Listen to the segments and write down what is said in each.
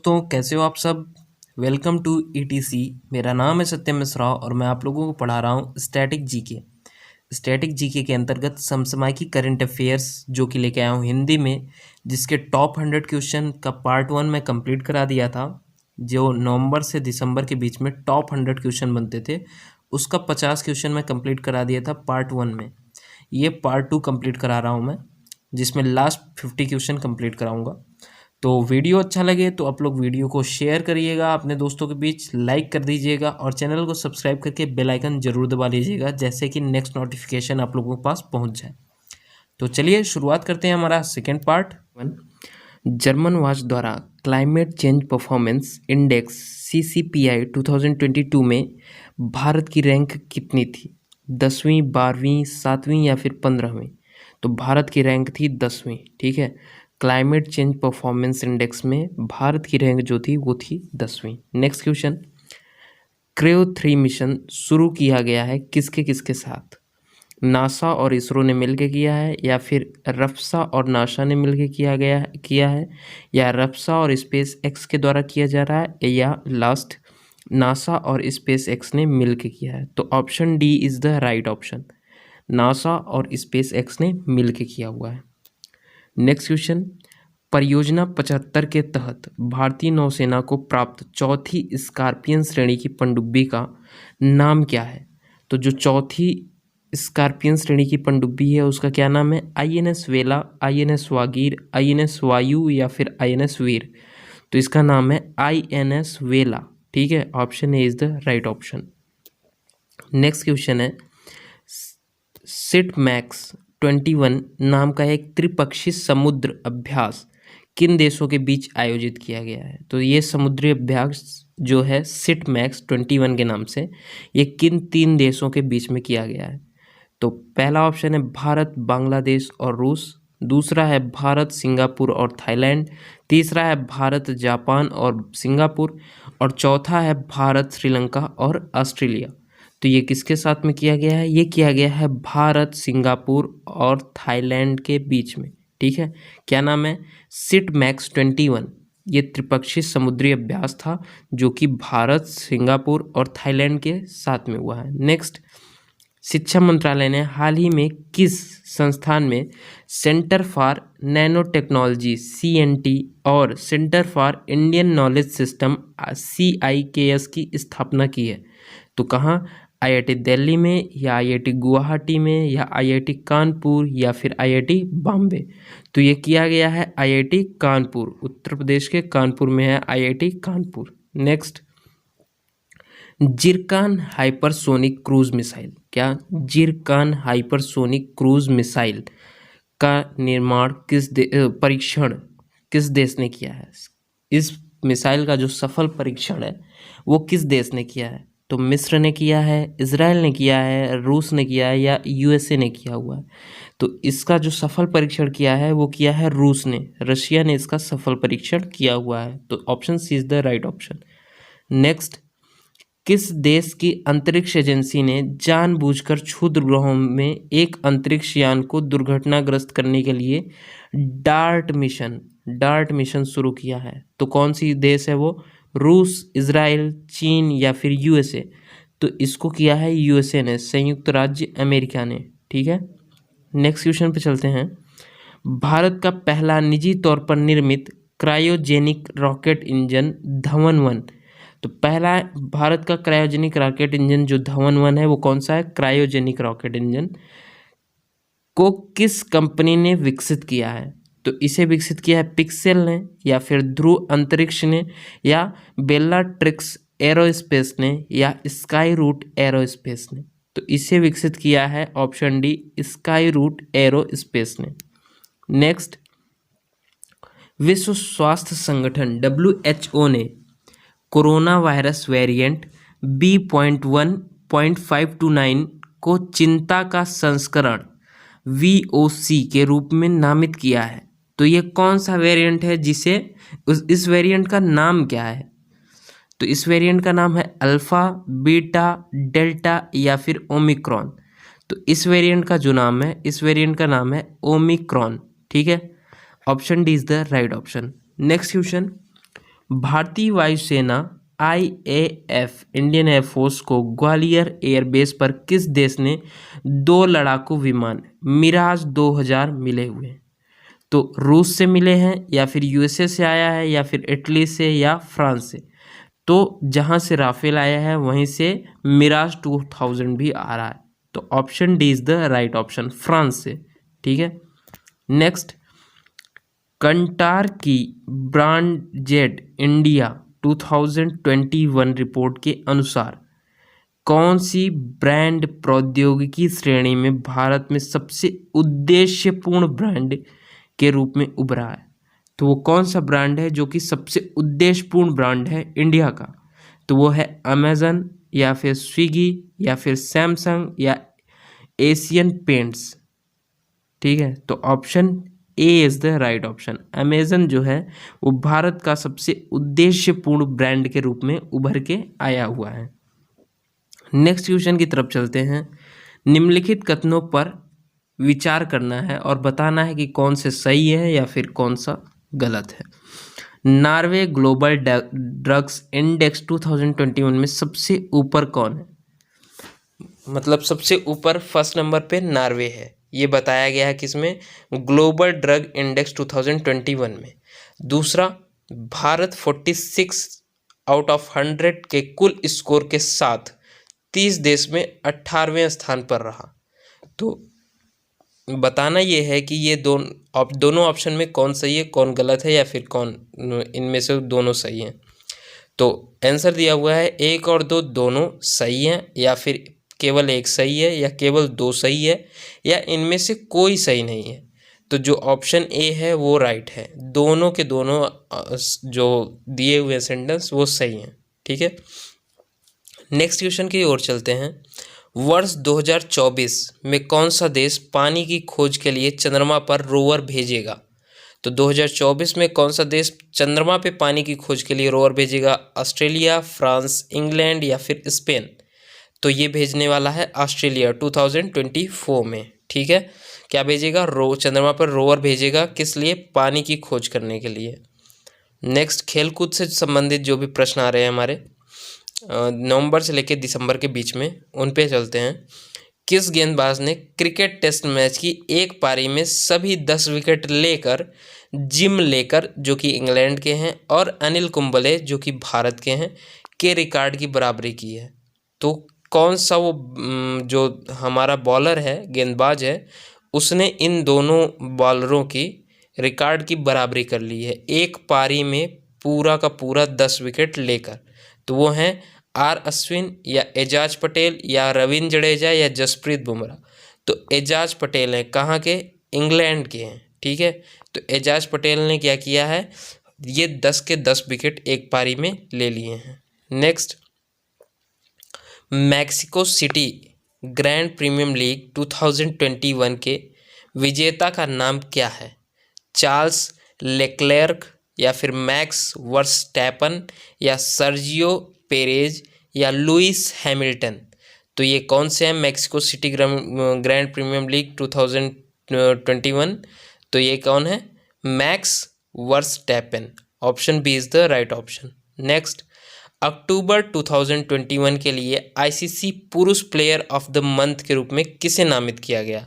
दोस्तों, कैसे हो आप सब। Welcome to ETC. मेरा नाम है सत्यम मिश्रा और मैं आप लोगों को पढ़ा रहा हूँ स्टैटिक जीके। स्टैटिक जीके के अंतर्गत समसामयिकी करंट अफेयर्स जो कि लेके आया हूँ हिंदी में, जिसके टॉप 100 क्वेश्चन का पार्ट 1 में कंप्लीट करा दिया था। जो नवंबर से दिसंबर के बीच में टॉप 100 क्वेश्चन बनते थे, उसका 50 क्वेश्चन मैं कंप्लीट करा दिया था पार्ट 1 में। ये पार्ट 2 कंप्लीट करा रहा हूँ मैं, जिसमें लास्ट 50 क्वेश्चन कंप्लीट कराऊंगा। तो वीडियो अच्छा लगे तो आप लोग वीडियो को शेयर करिएगा अपने दोस्तों के बीच, लाइक कर दीजिएगा और चैनल को सब्सक्राइब करके बेल आइकन जरूर दबा लीजिएगा, जैसे कि नेक्स्ट नोटिफिकेशन आप लोगों के पास पहुंच जाए। तो चलिए शुरुआत करते हैं हमारा सेकेंड पार्ट। जर्मन वॉच द्वारा climate change performance index CCPI 2022 में भारत की रैंक कितनी थी? 10वीं, 12वीं, 7वीं या फिर 15वीं? तो भारत की रैंक थी 10वीं। ठीक है, क्लाइमेट चेंज परफॉर्मेंस इंडेक्स में भारत की रैंक जो थी वो थी 10वीं। नेक्स्ट क्वेश्चन, क्रेओ 3 मिशन शुरू किया गया है किसके किसके साथ? नासा और इसरो ने मिलकर किया है, या फिर रफ्सा और नासा ने मिलकर किया है, या रफ्सा और स्पेस एक्स के द्वारा किया जा रहा है, या लास्ट नासा और स्पेस एक्स ने मिलकर किया है? तो option D is the right option. NASA और स्पेस एक्स ने मिलकर किया हुआ है। नेक्स्ट क्वेश्चन, परियोजना 75 के तहत भारतीय नौसेना को प्राप्त चौथी स्कॉर्पियन श्रेणी की पनडुब्बी का नाम क्या है? तो जो चौथी स्कॉर्पियन श्रेणी की पनडुब्बी है उसका क्या नाम है? INS वेला, INS वागीर, INS वायु या फिर INS वीर? तो इसका नाम है INS वेला। ठीक है, option A is the right option. Next question है, सिटमैक्स 21 नाम का एक त्रिपक्षीय समुद्र अभ्यास किन देशों के बीच आयोजित किया गया है? तो ये समुद्री अभ्यास जो है सिटमैक्स 21 के नाम से, ये किन 3 देशों के बीच में किया गया है? तो पहला ऑप्शन है भारत, बांग्लादेश और रूस। दूसरा है भारत, सिंगापुर और थाईलैंड। तीसरा है भारत, जापान और सिंगापुर। और चौथा है भारत, श्रीलंका और ऑस्ट्रेलिया। तो ये किसके साथ में किया गया है? ये किया गया है भारत, सिंगापुर और थाईलैंड के बीच में। ठीक है, क्या नाम है? सिटमैक्स 21। ये त्रिपक्षीय समुद्री अभ्यास था जो कि भारत, सिंगापुर और थाईलैंड के साथ में हुआ है। नेक्स्ट, शिक्षा मंत्रालय ने हाल ही में किस संस्थान में centre for nano technology CNT और centre for Indian knowledge system CIKS की स्थापना की है? तो कहाँ? IIT दिल्ली में, या IIT गुवाहाटी में, या IIT कानपुर, या फिर IIT बॉम्बे? तो ये किया गया है IIT कानपुर, उत्तर प्रदेश के कानपुर में है IIT Kanpur. Next, Zircon hypersonic cruise missile, क्या जिरकान हाइपरसोनिक क्रूज मिसाइल का निर्माण परीक्षण किस देश ने किया है? इस मिसाइल का जो सफल परीक्षण है वो किस देश ने किया है? तो मिस्र ने किया है, इजराइल ने किया है, रूस ने किया है, या USA ने किया हुआ है? तो इसका जो सफल परीक्षण किया है वो किया है रूस ने। रशिया ने इसका सफल परीक्षण किया हुआ है। तो option C is the right option. Next, किस देश की अंतरिक्ष एजेंसी ने जानबूझकर क्षुद्र ग्रहों में एक अंतरिक्ष यान को दुर्घटनाग्रस्त करने के लिए डार्ट मिशन शुरू किया है? तो कौन सी देश है वो? रूस, इजराइल, चीन या फिर USA? तो इसको किया है USA ने, संयुक्त राज्य अमेरिका ने। ठीक है, नेक्स्ट क्वेश्चन पे चलते हैं। भारत का पहला निजी तौर पर निर्मित क्रायोजेनिक रॉकेट इंजन धवन-1। तो पहला भारत का क्रायोजेनिक रॉकेट इंजन जो धवन-1 है वो कौन सा है? क्रायोजेनिक रॉकेट इंजन को किस कंपनी ने विकसित किया है? तो इसे विकसित किया है पिक्सेल ने, या फिर ध्रुव अंतरिक्ष ने, या बेल्लाट्रिक्स एरोस्पेस ने, या स्काई रूट एरोस्पेस ने? तो इसे विकसित किया है option D, Skyroot aerospace ने। नेक्स्ट, विश्व स्वास्थ्य संगठन WHO ने कोरोना वायरस वेरिएंट B.1.529 को चिंता का संस्करण VOC के रूप में नामित किया है। तो ये कौन सा वेरिएंट है जिसे इस वेरिएंट का नाम क्या है? तो इस वेरिएंट का नाम है अल्फा, बीटा, डेल्टा या फिर ओमिक्रॉन? तो इस वेरिएंट का जो नाम है, इस वेरिएंट का नाम है ओमिक्रॉन। ठीक है, option D is the right option. Next question, भारतीय वायुसेना IAF इंडियन एयरफोर्स को ग्वालियर एयरबेस पर किस देश ने 2 लड़ाकू विमान मिराज 2000 मिले हुए हैं? तो रूस से मिले हैं, या फिर USA से आया है, या फिर इटली से, या फ्रांस से। तो जहां से राफेल आया है वहीं से मिराज 2000 भी आ रहा है। तो option D is the right option, France से। ठीक है, नेक्स्ट, कंटार की ब्रांडजेड इंडिया 2021 रिपोर्ट के अनुसार कौन सी ब्रांड प्रौद्योगिकी श्रेणी में भारत में सबसे उद्देश्यपूर्ण ब्रांड के रूप में उभरा है? तो वो कौन सा ब्रांड है जो कि सबसे उद्देश्यपूर्ण ब्रांड है इंडिया का? तो वो है अमेजन, या फिर स्विगी, या फिर सैमसंग, या एशियन पेंट्स। ठीक है, तो option A is the right option. Amazon जो है वो भारत का सबसे उद्देश्यपूर्ण ब्रांड के रूप में उभर के आया हुआ है। नेक्स्ट क्वेश्चन की तरफ चलते हैं। निम्नलिखित कथनों पर विचार करना है और बताना है कि कौन से सही है या फिर कौन सा गलत है। नॉर्वे ग्लोबल ड्रग्स इंडेक्स 2021 में सबसे ऊपर कौन है? मतलब सबसे ऊपर फर्स्ट नंबर पे नॉर्वे है, ये बताया गया है किसमें? ग्लोबल ड्रग इंडेक्स 2021 में। दूसरा, भारत 46 आउट ऑफ 100 के कुल स्कोर के साथ 30 देश में 18वें स्थान पर रहा। तो बताना ये है कि ये दोनों ऑप्शन में कौन सही है, कौन गलत है, या फिर कौन इनमें से दोनों सही हैं। तो आंसर दिया हुआ है 1 और 2 दोनों सही हैं, या फिर केवल एक सही है, या केवल 2 सही है, या इनमें से कोई सही नहीं है। तो जो ऑप्शन ए है वो राइट है, दोनों के दोनों जो दिए हुए सेंटेंस वो सही हैं। ठीक है, नेक्स्ट क्वेश्चन की ओर चलते हैं। वर्ष 2024 में कौन सा देश पानी की खोज के लिए चंद्रमा पर रोवर भेजेगा? तो 2024 में कौन सा देश चंद्रमा पे पानी की खोज के लिए रोवर भेजेगा? ऑस्ट्रेलिया, फ्रांस, इंग्लैंड, या फिर स्पेन? तो ये भेजने वाला है ऑस्ट्रेलिया 2024 में। ठीक है, क्या भेजेगा? चंद्रमा पर रोवर भेजेगा, किस लिए? पानी की खोज करने के लिए। नेक्स्ट, खेलकूद से संबंधित जो भी प्रश्न आ रहे हैं हमारे नवंबर से लेकर दिसंबर के बीच में, उन पे चलते हैं। किस गेंदबाज ने क्रिकेट टेस्ट मैच की एक पारी में सभी 10 विकेट लेकर जिम लेकर, जो कि इंग्लैंड के हैं, और अनिल कुंबले जो कि भारत के हैं, के रिकॉर्ड की बराबरी की है? तो कौन सा वो जो हमारा बॉलर है, गेंदबाज है, उसने इन दोनों बॉलरों की रिकॉर्ड की बराबरी कर ली है एक पारी में पूरा का पूरा 10 विकेट लेकर? तो वो हैं आर अश्विन, या एजाज पटेल, या रविंद्र जडेजा, या जसप्रीत बुमराह। तो एजाज पटेल हैं, कहाँ के? इंग्लैंड के हैं। ठीक है, तो एजाज पटेल ने क्या किया है? ये 10 के 10 विकेट एक पारी में ले लिए हैं। Next, Mexico City grand premium league 2021 के विजेता का नाम क्या है? चार्ल्स लेक्लेर्क, या फिर मैक्स वर्स्टैपन, या सर्जियो पेरेज, या लुइस हैमिल्टन? तो ये कौन से हैं Mexico City grand premium league 2021? तो ये कौन है? Max Verstappen. Option B is the right option. Next, अक्टूबर 2021 के लिए ICC पुरुष प्लेयर ऑफ द मंथ के रूप में किसे नामित किया गया?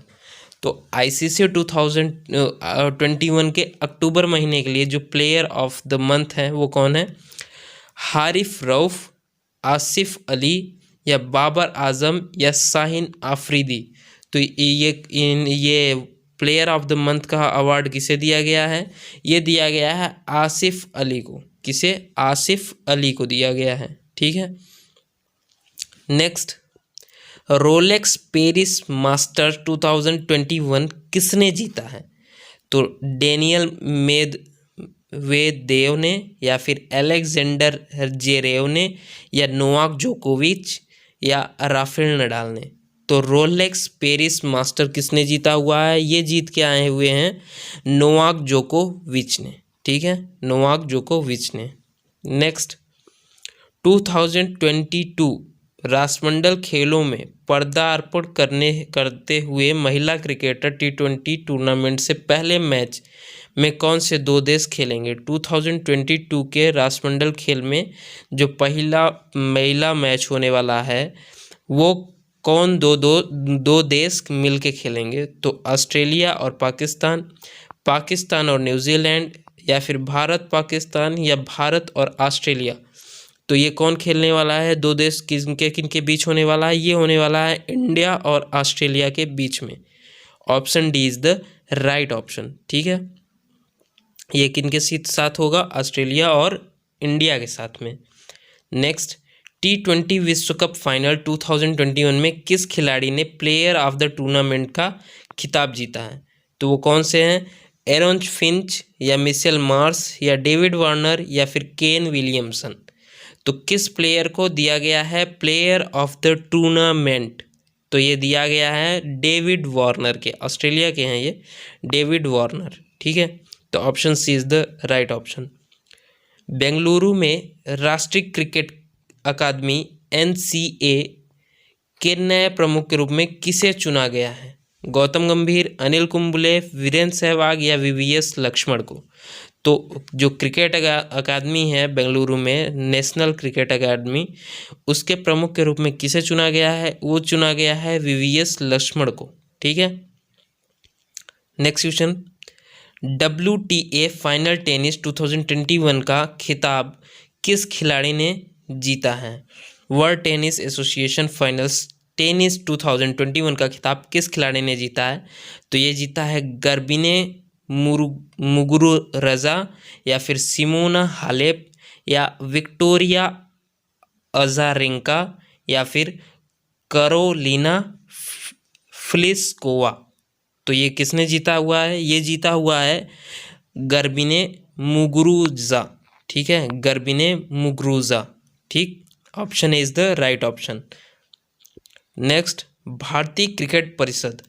तो ICC 2021 के अक्टूबर महीने के लिए जो प्लेयर ऑफ द मंथ है वो कौन है? हारिफ रऊफ, आसिफ अली, या बाबर आजम, या शाहीन आफरीदी? तो ये प्लेयर ऑफ द मंथ का अवार्ड किसे दिया गया है? ये दिया गया है आसिफ अली को। किसे? आसिफ अली को दिया गया है। ठीक है, नेक्स्ट, रोलेक्स पेरिस मास्टर 2021 किसने जीता है? तो डेनियल मेदवेदेव ने, या फिर एलेक्जेंडर जेरेव ने, या नोवाक जोकोविच, या राफेल नडाल ने? तो रोलेक्स पेरिस मास्टर किसने जीता हुआ है? ये जीत के आए हुए हैं नोवाक जोकोविच ने। ठीक है, नोवाक जोकोविच ने। नेक्स्ट, 2022 राष्ट्रमंडल खेलों में पदार्पण करते हुए महिला क्रिकेटर T20 टूर्नामेंट से पहले मैच में कौन से 2 देश खेलेंगे? 2022 के राष्ट्रमंडल खेल में जो पहला महिला मैच होने वाला है वो कौन दो देश मिलके खेलेंगे? तो ऑस्ट्रेलिया और पाकिस्तान, पाकिस्तान और न्यूजीलैंड, या फिर भारत पाकिस्तान, या भारत और ऑस्ट्रेलिया। तो ये कौन खेलने वाला है? 2 देश किनके बीच होने वाला है? ये होने वाला है इंडिया और ऑस्ट्रेलिया के बीच में। Option D is the right option. ठीक है, ये किनके साथ होगा? ऑस्ट्रेलिया और इंडिया के साथ में। नेक्स्ट, T20 विश्व कप फाइनल 2021 में किस खिलाड़ी ने प्लेयर ऑफ द टूर्नामेंट का खिताब जीता है? तो वो कौन से हैं? एरन फिंच, या मिशेल मार्श, या डेविड वार्नर, या फिर केन विलियमसन। तो किस प्लेयर को दिया गया है प्लेयर ऑफ द टूर्नामेंट? तो ये दिया गया है डेविड वार्नर के, ऑस्ट्रेलिया के हैं ये, डेविड वार्नर। ठीक है, तो option C is the right option. Bengaluru में राष्ट्रीय क्रिकेट अकादमी NCA के नए प्रमुख के रूप में किसे चुना गया है? गौतम गंभीर, अनिल कुंबले, वीरेंद्र सहवाग, या VVS लक्ष्मण को। तो जो क्रिकेट अकादमी है बेंगलुरु में, नेशनल क्रिकेट अकादमी, उसके प्रमुख के रूप में किसे चुना गया है? वो चुना गया है VVS लक्ष्मण को। ठीक है, next question, WTA final tennis 2021 का खिताब किस खिलाड़ी ने जीता है? World tennis association finals tennis 2021 का खिताब किस खिलाड़ी ने जीता है? तो ये जीता है गर्बिने मुगुरुजा, या फिर सिमोना हालेप, या विक्टोरिया अजारेंका, या फिर करोलिना फ्लिस्कोवा। तो ये किसने जीता हुआ है? ये जीता हुआ है गर्बिने मुगुरुजा। ठीक है, गर्बिने मुगुरुजा। ठीक, option is the right option. Next, भारतीय क्रिकेट परिषद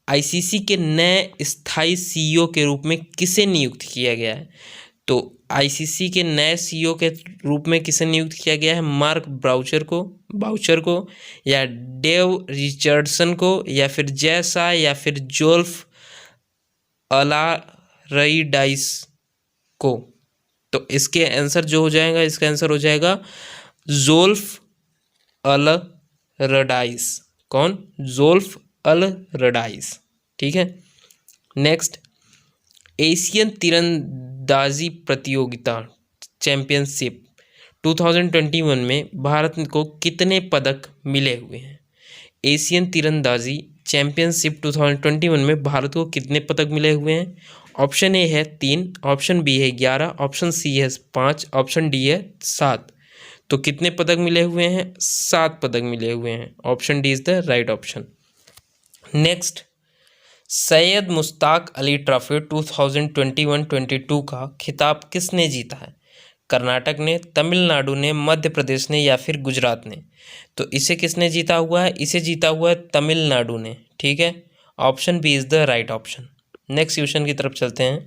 ICC के नए स्थायी CEO के रूप में किसे नियुक्त किया गया है? तो ICC के नए CEO के रूप में किसे नियुक्त किया गया है? मार्क बाउचर को, या डेव रिचर्डसन को, या फिर जैसा, या फिर जोल्फ अलारइडाइस को। तो इसके आंसर जो हो जाएगा, इसका आंसर हो जाएगा जोल्फ अलारइडाइस। कौन? जोल्फ अलारइडाइस। ठीक है, नेक्स्ट, एशियन तीरंदाजी प्रतियोगिता चैंपियनशिप 2021 में भारत को कितने पदक मिले हुए हैं? एशियन तीरंदाजी चैंपियनशिप 2021 में भारत को कितने पदक मिले हुए हैं? ऑप्शन ए है 3, ऑप्शन बी है 11, ऑप्शन सी है 5, ऑप्शन डी है 7। तो कितने पदक मिले हुए हैं? 7 पदक मिले हुए हैं। Option D is the right option. Next, Syed Mushtaq Ali trophy 2021-22 का खिताब किसने जीता है? कर्नाटक ने, तमिलनाडु ने, मध्य प्रदेश ने, या फिर गुजरात ने। तो इसे किसने जीता हुआ है? इसे जीता हुआ है तमिलनाडु ने। ठीक है, option B is the right option. Next question की तरफ चलते हैं।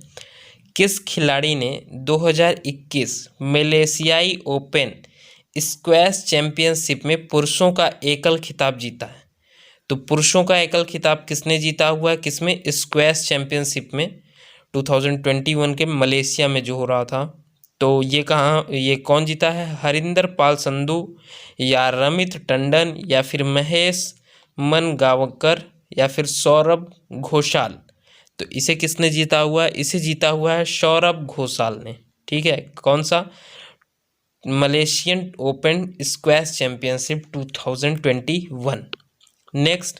किस खिलाड़ी ने 2021 मलेशियाई ओपन स्क्वैश चैंपियनशिप में पुरुषों का एकल खिताब जीता है? तो पुरुषों का एकल खिताब किसने जीता हुआ है? किसमें? स्क्वैश चैंपियनशिप में 2021 के मलेशिया में जो हो रहा था। तो ये कौन जीता है? हरिंदर पाल संधू, या रमित टंडन, या फिर महेश मनगांवकर, या फिर सौरभ घोषाल। तो इसे किसने जीता हुआ है? इसे जीता हुआ है सौरभ घोषाल ने। ठीक है, कौन सा? Malaysian open squash championship 2021। Next,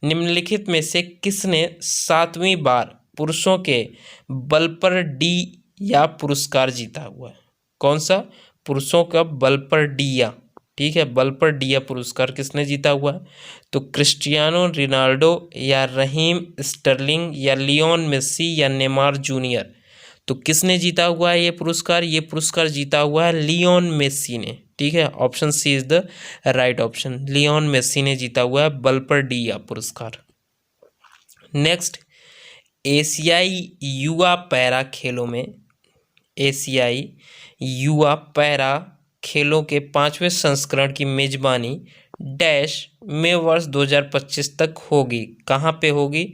निम्नलिखित में से किसने 7वीं बार पुरुषों के बल पर डी या पुरस्कार जीता हुआ है? कौन सा? पुरुषों का बल पर डिया। ठीक है, बल पर डिया पुरस्कार किसने जीता हुआ है? तो क्रिस्टियानो रोनाल्डो, या रहीम स्टर्लिंग, या लियोन मेसी, या नेमार जूनियर। तो किसने जीता हुआ है ये पुरस्कार? ये पुरस्कार जीता हुआ है लियोन मेसी ने। ठीक है, option C is the right option. Lionel Messi ने जीता हुआ है बल पर डिया पुरस्कार। नेक्स्ट, एशियाई युवा पैरा खेलों में, एशियाई युवा पैरा खेलों के 5वें संस्करण की मेजबानी डैश में वर्ष 2025 तक होगी। कहाँ पे होगी?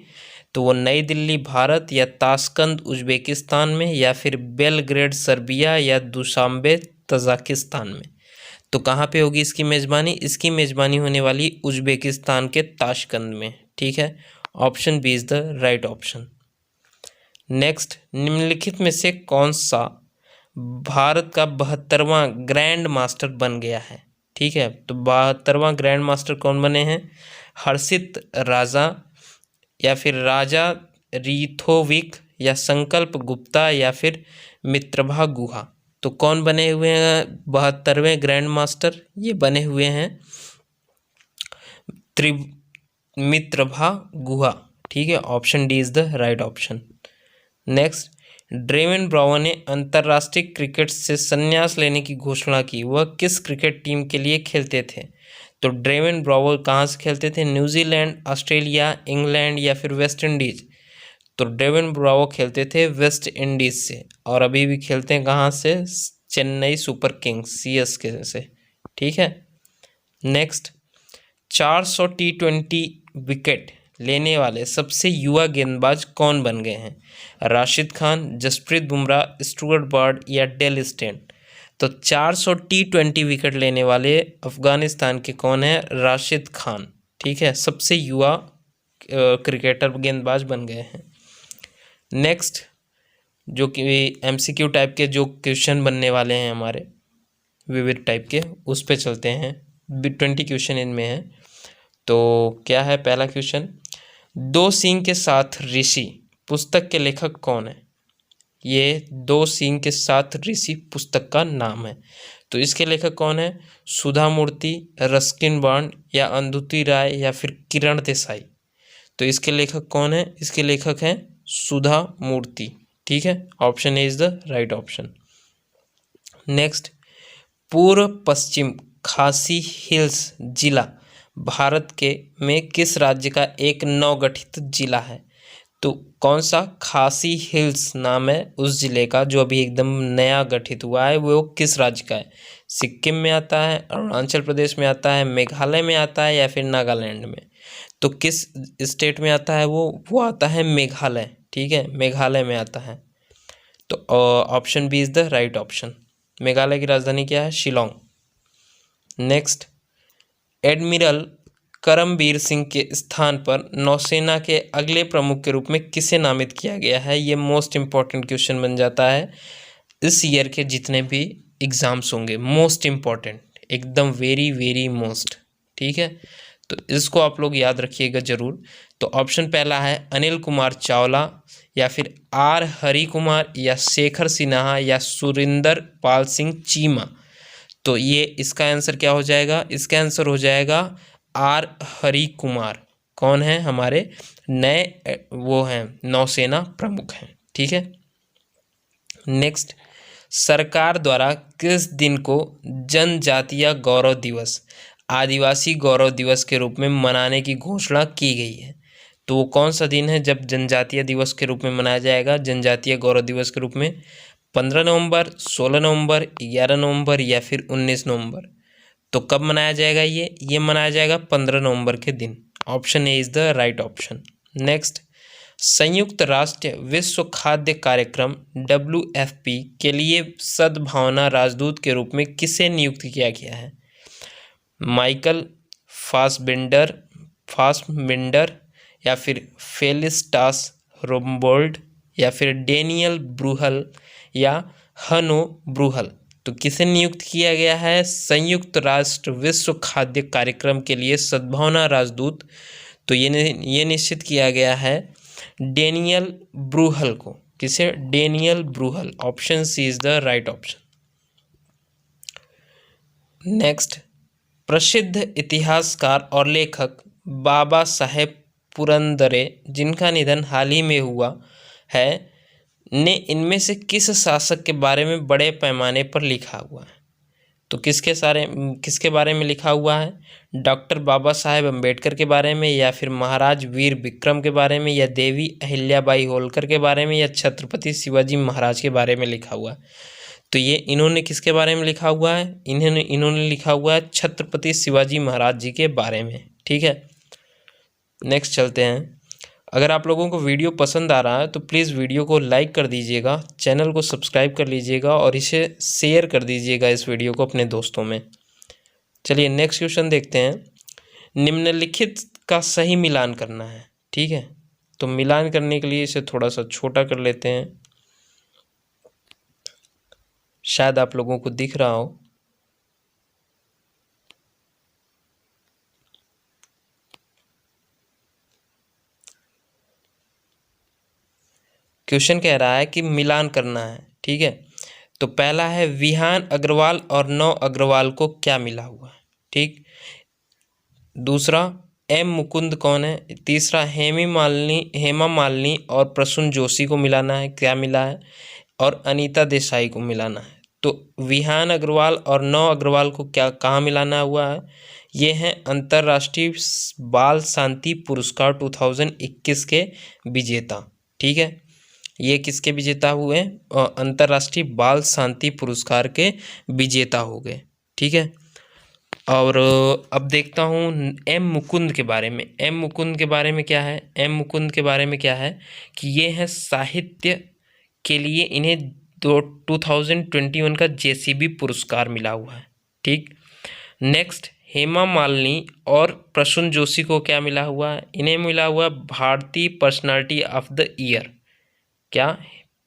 तो वो नई दिल्ली भारत या ताशकंद उज्बेकिस्तान में या फिर बेलग्रेड सर्बिया या दुशांबे तजाकिस्तान में। तो कहाँ पे होगी इसकी मेज़बानी? इसकी मेज़बानी होने वाली उज्बेकिस्तान के ताशकंद में। ठीक है, option B is the right option. Next, निम्नलिखित में से कौन सा भारत का 72वां ग्रैंड मास्टर बन गया है? ठीक है, तो 72वां ग्रैंड मास्टर कौन बने हैं? हर्षित राजा या फिर राजा रीथोविक या संकल्प गुप्ता या फिर मित्रभा गुहा। तो कौन बने हुए हैं 72वें ग्रैंड मास्टर? ये बने हुए हैं मित्रभा गुहा। ठीक है, option D is the right option. Next, ड्रेवन Bravo ने अंतर्राष्ट्रीय क्रिकेट से संन्यास लेने की घोषणा की। वह किस क्रिकेट टीम के लिए खेलते थे? तो ड्रेवन ब्रावो कहाँ से खेलते थे? न्यूजीलैंड, ऑस्ट्रेलिया, इंग्लैंड या फिर वेस्ट इंडीज। तो ड्रेवन ब्रावो खेलते थे वेस्ट इंडीज से और अभी भी खेलते हैं कहाँ से? चेन्नई सुपर किंग्स, CSK से। ठीक है। नेक्स्ट, 400 T20 विकेट लेने वाले सबसे युवा गेंदबाज कौन बन गए हैं? राशिद खान, जसप्रीत बुमराह, स्टुअर्ट ब्रॉड या डेल स्टेन। तो 400 T20 विकेट लेने वाले अफगानिस्तान के कौन है? राशिद खान। ठीक है, सबसे युवा क्रिकेटर गेंदबाज बन गए हैं। नेक्स्ट, जो कि MCQ टाइप के जो क्वेश्चन बनने वाले हैं हमारे विविध टाइप के, उस पे चलते हैं। 20 क्वेश्चन इनमें है। तो क्या है पहला क्वेश्चन? दो सींग के साथ ऋषि पुस्तक के लेखक कौन है? ये दो सींग के साथ ऋषि पुस्तक का नाम है। तो इसके लेखक कौन है? सुधा मूर्ति, रस्किन बॉन्ड या अंधुति राय या फिर किरण देसाई। तो इसके लेखक कौन है? इसके लेखक हैं सुधा मूर्ति। ठीक है, option A is the right option. Next, पूर्व पश्चिम खासी हिल्स जिला भारत के में किस राज्य का एक नवगठित जिला है? तो कौन सा? खासी हिल्स नाम है उस जिले का जो अभी एकदम नया गठित हुआ है। वो किस राज्य का है? सिक्किम में आता है, अरुणाचल प्रदेश में आता है, मेघालय में आता है या फिर नागालैंड में। तो किस स्टेट में आता है वो आता है मेघालय। ठीक है, मेघालय में आता है। तो option B is the right option. Meghalaya की राजधानी क्या है? शिलोंग। नेक्स्ट, एडमिरल करमबीर सिंह के स्थान पर नौसेना के अगले प्रमुख के रूप में किसे नामित किया गया है? ये मोस्ट इंपॉर्टेंट क्वेश्चन बन जाता है इस ईयर के जितने भी एग्जाम्स होंगे। मोस्ट इंपॉर्टेंट, एकदम वेरी वेरी मोस्ट। ठीक है, तो इसको आप लोग याद रखिएगा जरूर। तो ऑप्शन पहला है अनिल कुमार चावला या फिर R हरि कुमार या शेखर सिन्हा या सुरिंदर पाल सिंह चीमा। तो ये इसका आंसर क्या हो जाएगा? इसका आंसर हो जाएगा R हरि कुमार। कौन है? हमारे नए वो हैं नौसेना प्रमुख हैं। ठीक है। नेक्स्ट, सरकार द्वारा किस दिन को जनजातीय गौरव दिवस, आदिवासी गौरव दिवस के रूप में मनाने की घोषणा की गई है? तो वो कौन सा दिन है जब जनजातीय दिवस के रूप में मनाया जाएगा? जनजातीय गौरव दिवस के रूप में 15 नवंबर, 16 नवंबर, 11 नवंबर या फिर 19 नवंबर। तो कब मनाया जाएगा ये मनाया जाएगा 15 नवंबर के दिन। Option A is the right option. Next, संयुक्त राष्ट्र विश्व खाद्य कार्यक्रम WFP के लिए सद्भावना राजदूत के रूप में किसे नियुक्त किया गया है? माइकल फासबिंडर या फिर फेलिस्टास रोम्बोल्ड या फिर डेनियल ब्रूहल या हनो ब्रूहल। तो किसे नियुक्त किया गया है संयुक्त राष्ट्र विश्व खाद्य कार्यक्रम के लिए सद्भावना राजदूत? तो ये निश्चित किया गया है डेनियल ब्रूहल को। किसे? Daniel Brühl. Option C is the right option. Next, प्रसिद्ध इतिहासकार और लेखक बाबा साहेब पुरंदरे, जिनका निधन हाल ही में हुआ है, ने इनमें से किस शासक के बारे में बड़े पैमाने पर लिखा हुआ है? तो किसके बारे में लिखा हुआ है? डॉक्टर बाबा साहेब अम्बेडकर के बारे में या फिर महाराज वीर विक्रम के बारे में या देवी अहिल्याबाई होलकर के बारे में या छत्रपति शिवाजी महाराज के बारे में लिखा हुआ है? तो ये इन्होंने किसके बारे में लिखा हुआ है? इन्होंने लिखा हुआ है छत्रपति शिवाजी महाराज जी के बारे में। ठीक है, नेक्स्ट चलते हैं। अगर आप लोगों को वीडियो पसंद आ रहा है तो प्लीज़ वीडियो को लाइक कर दीजिएगा, चैनल को सब्सक्राइब कर लीजिएगा और इसे शेयर कर दीजिएगा इस वीडियो को अपने दोस्तों में। चलिए नेक्स्ट क्वेश्चन देखते हैं। निम्नलिखित का सही मिलान करना है, ठीक है। तो मिलान करने के लिए इसे थोड़ा सा छोटा कर लेते हैं, शायद आप लोगों को दिख रहा हो। क्वेश्चन कह रहा है कि मिलान करना है, ठीक है। तो पहला है विहान अग्रवाल और नव अग्रवाल को क्या मिला हुआ है, ठीक। दूसरा एम मुकुंद कौन है। तीसरा हेमा मालिनी और प्रसून जोशी को मिलाना है, क्या मिला है। और अनीता देसाई को मिलाना है। तो विहान अग्रवाल और नव अग्रवाल को क्या कहाँ मिलाना हुआ है। ये हैं अंतर्राष्ट्रीय बाल शांति पुरस्कार 2021 के विजेता, ठीक है। ये किसके विजेता हुए, अंतर्राष्ट्रीय बाल शांति पुरस्कार के विजेता हो गए, ठीक है। और अब देखता हूँ एम मुकुंद के बारे में। एम मुकुंद के बारे में क्या है, एम मुकुंद के बारे में क्या है कि ये है साहित्य के लिए इन्हें 2021 का जेसीबी पुरस्कार मिला हुआ है, ठीक। नेक्स्ट हेमा मालिनी और प्रसून जोशी को क्या मिला हुआ है, इन्हें मिला हुआ भारतीय पर्सनालिटी ऑफ द ईयर, क्या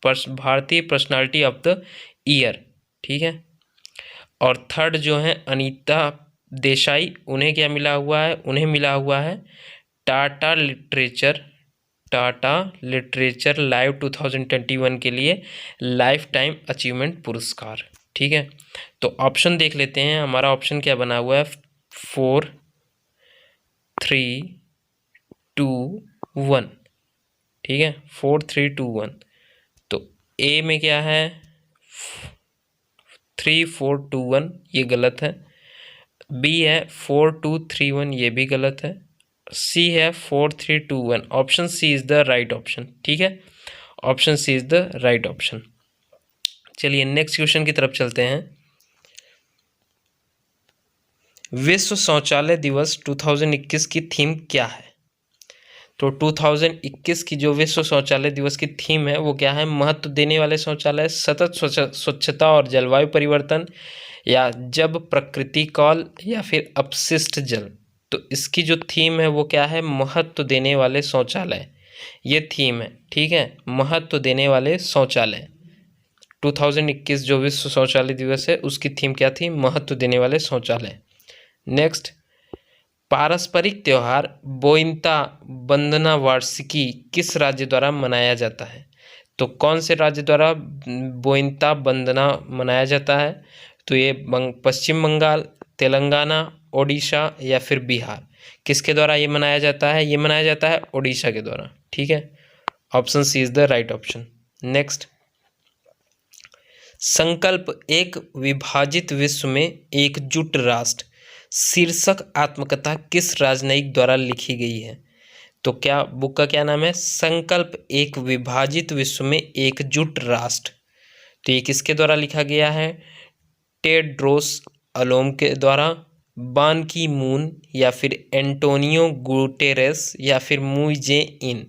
भारतीय पर्सनालिटी ऑफ द ईयर, ठीक है। और थर्ड जो है अनीता देसाई, उन्हें क्या मिला हुआ है, उन्हें मिला हुआ है टाटा लिटरेचर लाइव 2021 के लिए लाइफ टाइम अचीवमेंट पुरस्कार, ठीक है। तो ऑप्शन देख लेते हैं, हमारा ऑप्शन क्या बना हुआ है 4 3 2 1, ठीक है। 4 3 2 1। तो ए में क्या है 3 4 2 1, ये गलत है। बी है 4 2 3 1, ये भी गलत है। सी है 4 3 2 1। Option C is the right option, ठीक है। Option C is the right option. चलिए नेक्स्ट क्वेश्चन की तरफ चलते हैं। विश्व शौचालय दिवस 2021 की थीम क्या है। तो 2021 की जो विश्व शौचालय दिवस की थीम है वो क्या है, महत्व देने वाले शौचालय, सतत स्वच्छता और जलवायु परिवर्तन, या जब प्रकृति कॉल, या फिर अपशिष्ट जल। तो इसकी जो थीम है वो क्या है, महत्व देने वाले शौचालय, ये थीम है, ठीक है। महत्व देने वाले शौचालय 2021 जो विश्व शौचालय दिवस है उसकी थीम क्या थी, महत्व देने वाले शौचालय। नेक्स्ट पारस्परिक त्योहार बोइनता बंदना वार्षिकी किस राज्य द्वारा मनाया जाता है। तो कौन से राज्य द्वारा बोइनता बंदना मनाया जाता है। तो ये पश्चिम बंगाल, तेलंगाना, ओडिशा या फिर बिहार, किसके द्वारा ये मनाया जाता है, ये मनाया जाता है ओडिशा के द्वारा, ठीक है। Option C is the right option. Next संकल्प एक विभाजित विश्व में एकजुट राष्ट्र शीर्षक आत्मकथा किस राजनयिक द्वारा लिखी गई है। तो क्या बुक का क्या नाम है, संकल्प एक विभाजित विश्व में एकजुट राष्ट्र। तो ये किसके द्वारा लिखा गया है, टेड्रोस अलोम के द्वारा, बान की मून, या फिर एंटोनियो गुटेरेस, या फिर मुई जे इन।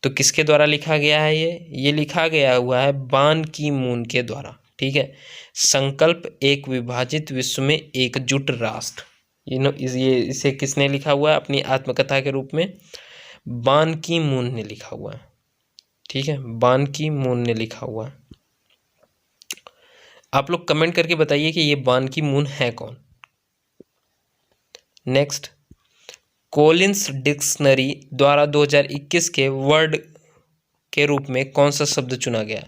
तो किसके द्वारा लिखा गया है, ये लिखा गया हुआ है बान की मून के द्वारा, ठीक है। संकल्प एक विभाजित विश्व में एकजुट राष्ट्र, ये इसे किसने लिखा हुआ है अपनी आत्मकथा के रूप में, बान की मून ने लिखा हुआ है, ठीक है। बान की मून ने लिखा हुआ है। आप लोग कमेंट करके बताइए कि ये बान की मून है कौन। नेक्स्ट कोलिंस डिक्शनरी द्वारा 2021 के वर्ड के रूप में कौन सा शब्द चुना गया।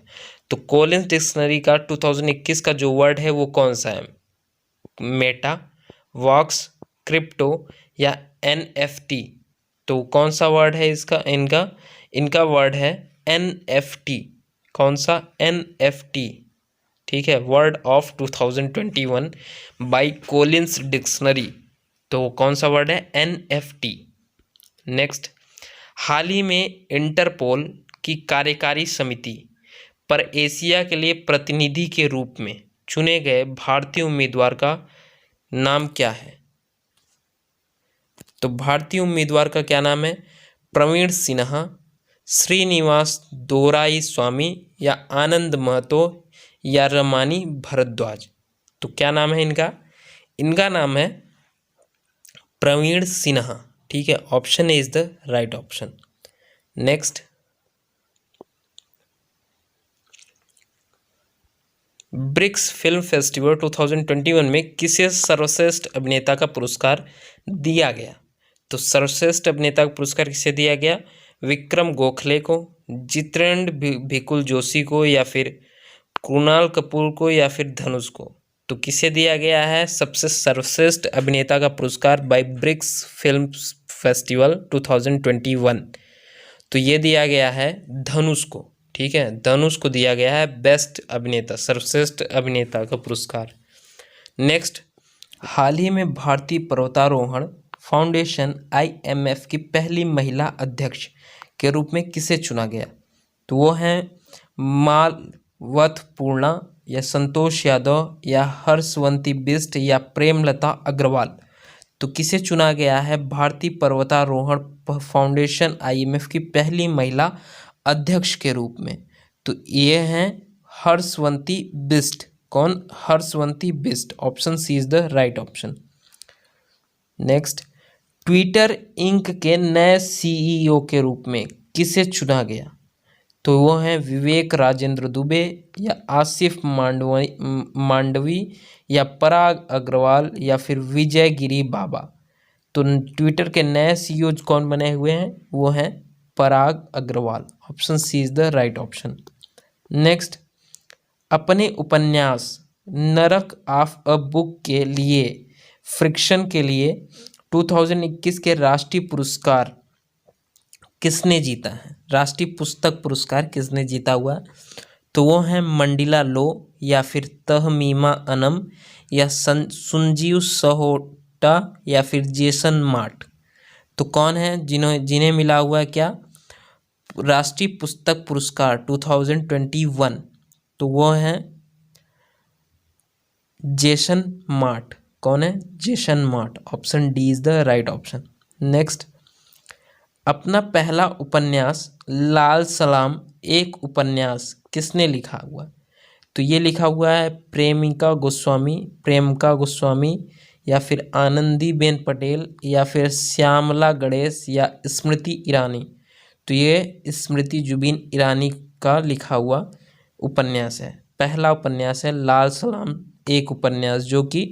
तो कोलिंस डिक्शनरी का 2021 का जो वर्ड है वो कौन सा है, मेटा, वॉक्स, क्रिप्टो या एनएफटी। तो कौन सा वर्ड है इसका, इनका वर्ड है एनएफटी। कौन सा, एनएफटी, ठीक है। Word of 2021 by Collins dictionary, तो कौन सा वर्ड है, एनएफटी। नेक्स्ट हाल ही में इंटरपोल की कार्यकारी समिति पर एशिया के लिए प्रतिनिधि के रूप में चुने गए भारतीय उम्मीदवार का नाम क्या है। तो भारतीय उम्मीदवार का क्या नाम है, प्रवीण सिन्हा, श्रीनिवास दोराई स्वामी या आनंद महतो या रमानी भारद्वाज। तो क्या नाम है इनका? इनका नाम है प्रवीण सिन्हा। ठीक है, option A is the right option. Next, BRICS film festival 2021 में किसे सर्वश्रेष्ठ अभिनेता का पुरस्कार दिया गया? तो सर्वश्रेष्ठ अभिनेता का पुरस्कार किसे दिया गया? विक्रम गोखले को, जितेंद्र भिकुल जोशी को, या फिर कृणाल कपूर को, या फिर धनुष को। तो किसे दिया गया है सबसे सर्वश्रेष्ठ अभिनेता का पुरस्कार बाय ब्रिक्स फिल्म फेस्टिवल 2021? तो ये दिया गया है धनुष को। ठीक है, धनुष को दिया गया है बेस्ट अभिनेता, सर्वश्रेष्ठ अभिनेता का पुरस्कार। नेक्स्ट, हाल ही में भारतीय पर्वतारोहण फाउंडेशन IMF की पहली महिला अध्यक्ष के रूप में किसे चुना गया? तो वो हैं मालवथ पूर्णा, या संतोष यादव, या हर्षवंती बिष्ट, या प्रेमलता अग्रवाल। तो किसे चुना गया है भारतीय पर्वतारोहण फाउंडेशन IMF की पहली महिला अध्यक्ष के रूप में? तो ये हैं हर्षवंती बिष्ट। कौन? Harshwanti Bisht. Option C is the right option. Next, Twitter Inc के नए CEO के रूप में किसे चुना गया? तो वो हैं विवेक राजेंद्र दुबे, या आसिफ मांडवी, या पराग अग्रवाल, या फिर विजय गिरी बाबा। तो ट्विटर के नए CEO कौन बने हुए हैं? वो हैं Parag Agrawal. Option C is the right option. Next, अपने उपन्यास नरक ऑफ अ बुक के लिए फ्रिक्शन के लिए 2021 के राष्ट्रीय पुरस्कार किसने जीता है? राष्ट्रीय पुस्तक पुरस्कार किसने जीता हुआ? तो वो हैं मंडिला लो, या फिर तहमीमा अनम, या संजीव सहोटा, या फिर जेसन मार्ट। तो कौन है जिन्हें मिला हुआ है क्या? राष्ट्रीय पुस्तक पुरस्कार 2021? तो वो हैं जेसन मार्ट। कौन है? Jason mart. Option D is the right option. Next, अपना पहला उपन्यास लाल सलाम एक उपन्यास किसने लिखा हुआ? तो ये लिखा हुआ है प्रेमिका गोस्वामी, या फिर आनंदीबेन पटेल, या फिर श्यामला गणेश, या स्मृति ईरानी। तो ये स्मृति जुबिन ईरानी का लिखा हुआ उपन्यास है। पहला उपन्यास है लाल सलाम एक उपन्यास, जो कि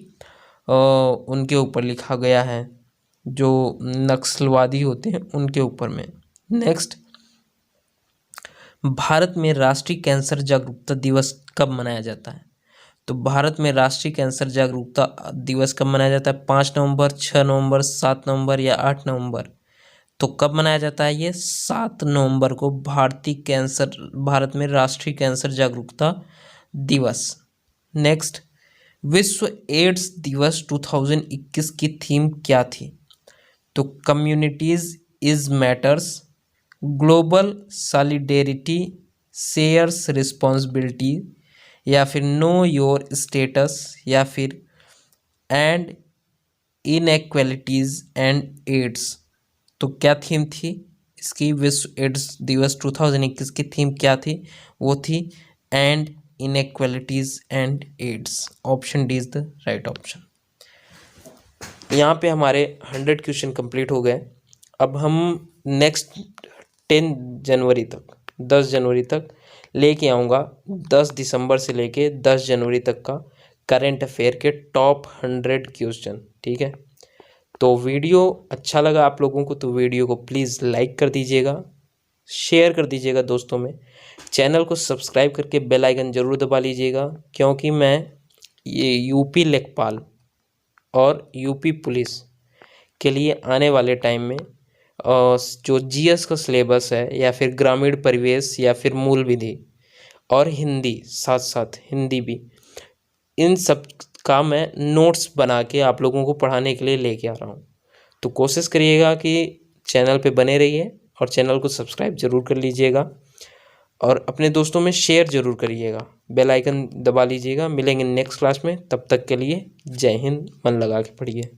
उनके ऊपर लिखा गया है, जो नक्सलवादी होते हैं उनके ऊपर में। नेक्स्ट, भारत में राष्ट्रीय कैंसर जागरूकता दिवस कब मनाया जाता है? तो भारत में राष्ट्रीय कैंसर जागरूकता दिवस कब मनाया जाता है? 5 नवंबर, 6 नवंबर, 7 नवंबर, या 8 नवंबर। तो कब मनाया जाता है ये? 7 नवंबर को भारत में राष्ट्रीय कैंसर जागरूकता दिवस। नेक्स्ट, विश्व एड्स दिवस 2021 की थीम क्या थी? तो communities is matters, global solidarity, shares responsibility, या फिर नो योर स्टेटस, या फिर एंड इनएक्वालिटीज एंड एड्स। तो क्या थीम थी इसकी? विश्व एड्स दिवस 2021 की थीम क्या थी? वो थी end inequalities end AIDS. Option D is the right option. यहाँ पे हमारे 100 क्वेश्चन कंप्लीट हो गए। अब हम नेक्स्ट 10 जनवरी तक लेके आऊँगा, 10 दिसंबर से लेके 10 जनवरी तक का करंट अफेयर के टॉप 100 क्वेश्चन। ठीक है, तो वीडियो अच्छा लगा आप लोगों को तो वीडियो को प्लीज़ लाइक कर दीजिएगा, शेयर कर दीजिएगा दोस्तों में। चैनल को सब्सक्राइब करके बेल आइकन ज़रूर दबा लीजिएगा, क्योंकि मैं ये यूपी लेखपाल और यूपी पुलिस के लिए आने वाले टाइम में जो GS का सिलेबस है, या फिर ग्रामीण परिवेश, या फिर मूल विधि, और हिंदी, साथ साथ हिंदी भी, इन सब का मैं नोट्स बना के आप लोगों को पढ़ाने के लिए लेके आ रहा हूँ। तो कोशिश करिएगा कि चैनल पे बने रहिए और चैनल को सब्सक्राइब ज़रूर कर लीजिएगा, और अपने दोस्तों में शेयर ज़रूर करिएगा, बेल आइकन दबा लीजिएगा। मिलेंगे नेक्स्ट क्लास में, तब तक के लिए जय हिंद, मन लगा के पढ़िए।